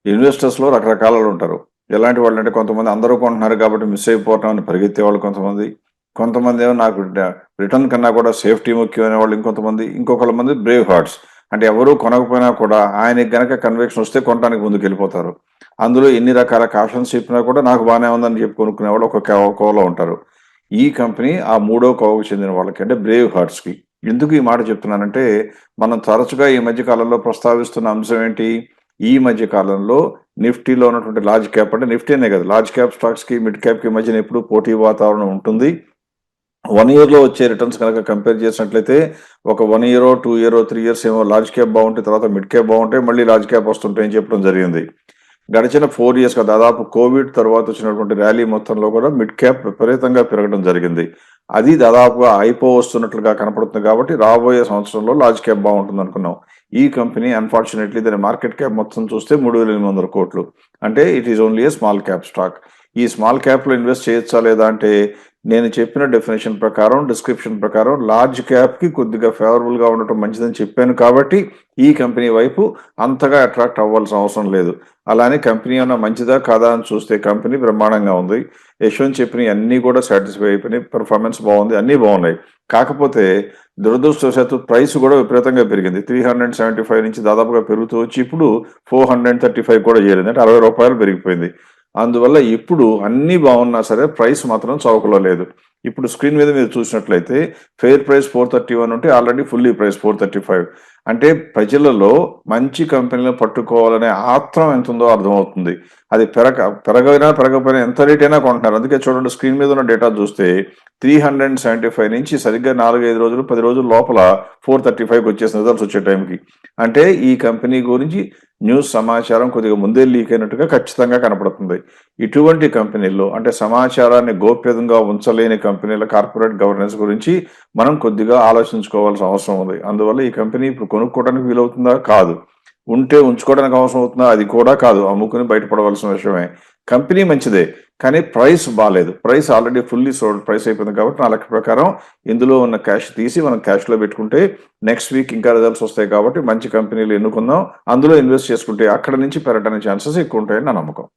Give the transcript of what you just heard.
ఇన్వెస్టర్స్‌లో రకరకాల ఉంటారు. ఎలాంటి వాళ్ళంటే కొంతమంది అందరూ కొంటున్నారు కాబట్టి మిస్ అయిపోవటం అని పరిగెత్తే వాళ్ళు కొంతమంది. కొంతమందేమో నాకు రిటర్న్ కన్నా కూడా సేఫ్టీ ముఖ్యం అనేవాళ్ళు ఇంకొంతమంది. ఇంకొకళ్ళ మంది బ్రేవ్ హార్ట్స్. అంటే ఎవరు కొనకపోయినా కూడా ఆయనకి గనక కన్విక్షన్ వస్తే కొనటానికి ముందుకెళ్ళిపోతారు. అందులో ఎన్ని రకాల కాషన్స్ చెప్పినా కూడా నాకు బానే ఉందని చెప్పి కొనుక్కునేవాళ్ళు ఒక కోవలో ఉంటారు. ఈ కంపెనీ ఆ మూడో కోవకు చెందిన వాళ్ళకి అంటే బ్రేవ్ హార్ట్స్‌కి. ఎందుకు ఈ మాట చెప్తున్నానంటే మనం తరచుగా ఈ మధ్య కాలంలో ప్రస్తావిస్తున్న అంశం ఏంటి? ఈ మధ్య కాలంలో నిఫ్టీలో ఉన్నటువంటి లార్జ్ క్యాప్ అంటే నిఫ్టీ అనే కాదు. లార్జ్ క్యాప్ స్టాక్స్‌కి, మిడ్ క్యాప్‌కి మధ్యన ఎప్పుడు పోటీ వాతావరణం ఉంటుంది. 1 ఇయర్‌లో వచ్చే రిటర్న్స్ కనుక కంపేర్ చేసినట్లయితే ఒక 1 ఇయరో, 2 ఇయరో, 3 ఇయర్స్ ఏమో లార్జ్ క్యాప్ బాగుంటాయి. తర్వాత మిడ్ క్యాప్ బాగుంటాయి. మళ్ళీ లార్జ్ క్యాప్ వస్తుంటాయని చెప్పడం జరిగింది. గడిచిన 4 ఇయర్స్‌గా దాదాపు కోవిడ్ తర్వాత వచ్చినటువంటి ర్యాలీ మొత్తంలో కూడా మిడ్ క్యాప్ విపరీతంగా పెరగడం జరిగింది. అది దాదాపుగా అయిపోవస్తున్నట్లుగా కనపడుతుంది కాబట్టి రాబోయే సంవత్సరంలో లార్జ్ క్యాప్ బాగుంటుందనుకున్నాం. ఈ కంపెనీ అన్‌ఫార్చునేట్‌లీ దాని మార్కెట్ క్యాప్ మొత్తం చూస్తే 3,800 కోట్లు. అంటే it is only a small cap stock. ఈ స్మాల్ క్యాప్‌లో ఇన్వెస్ట్ చేయొచ్చా లేదా అంటే నేను చెప్పిన డెఫినిషన్ ప్రకారం, డిస్క్రిప్షన్ ప్రకారం లార్జ్ క్యాప్‌కి కొద్దిగా ఫేవరబుల్‌గా ఉండటం మంచిదని చెప్పాను కాబట్టి ఈ కంపెనీ వైపు అంతగా అట్రాక్ట్ అవ్వాల్సిన అవసరం లేదు. అలానే కంపెనీ ఏమన్నా మంచిదా? కాదా? అని చూస్తే కంపెనీ బ్రహ్మాండంగా ఉంది. యశ్వంత్ చెప్పినయి అన్నీ కూడా సాటిస్ఫై అయిపోయినాయి. పెర్ఫార్మెన్స్ బాగుంది. అన్నీ బాగున్నాయి. కాకపోతే దురదృష్టవశాత్తు ప్రైస్ కూడా విపరీతంగా పెరిగింది. 375 నుంచి దాదాపుగా పెరుగుతూ వచ్చి ఇప్పుడు 435 కూడా చేరింది. అంటే రూ. 60 పెరిగిపోయింది. అందువల్ల ఇప్పుడు అన్నీ బాగున్నా సరే ప్రైస్ మాత్రం చౌకలో లేదు. ఇప్పుడు స్క్రీన్ మీద మీరు చూసినట్లయితే ఫెయిర్ ప్రైస్ 431 ఉంటే ఆల్రెడీ ఫుల్లీ ప్రైస్ 435. అంటే ప్రజలలో మంచి కంపెనీలను పట్టుకోవాలనే ఆత్రం ఎంతుందో అర్థమవుతుంది. అది పెరగకపోయినా ఎంత రేట్ అయినా కొంటున్నారు. అందుకే చూడండి స్క్రీన్ మీద ఉన్న డేటా చూస్తే 375 నుంచి సరిగ్గా 4, 5 రోజులు, 10 రోజుల లోపల 435కి వచ్చేసిన రిజల్ట్స్ వచ్చే టైంకి. అంటే ఈ కంపెనీ గురించి న్యూస్ సమాచారం కొద్దిగా ముందే లీక్ అయినట్టుగా ఖచ్చితంగా కనపడుతుంది. ఇటువంటి కంపెనీల్లో అంటే సమాచారాన్ని గోప్యంగా ఉంచలేని కంపెనీల కార్పొరేట్ గవర్నెన్స్ గురించి మనం కొద్దిగా ఆలోచించుకోవాల్సిన అవసరం ఉంది. అందువల్ల ఈ కంపెనీ ఇప్పుడు కొనుక్కోవడానికి వీలవుతుందా? కాదు. ఉంటే ఉంచుకోవడానికి అవసరం అవుతుందా? అది కూడా కాదు. అమ్ముకుని బయటపడవలసిన విషయమే. కంపెనీ మంచిదే. కానీ ప్రైస్ బాలేదు. Price already fully sold price అయిపోయింది కాబట్టి నా లెక్క ప్రకారం ఇందులో ఉన్న క్యాష్ తీసి మనం క్యాష్‌లో పెట్టుకుంటే నెక్స్ట్ వీక్ ఇంకా రిజల్ట్స్ వస్తాయి కాబట్టి మంచి కంపెనీలు ఎన్నుకుందాం. అందులో ఇన్వెస్ట్ చేసుకుంటే అక్కడి నుంచి పెరగడానికి ఛాన్సెస్ ఎక్కువ ఉంటాయని నా నమ్మకం.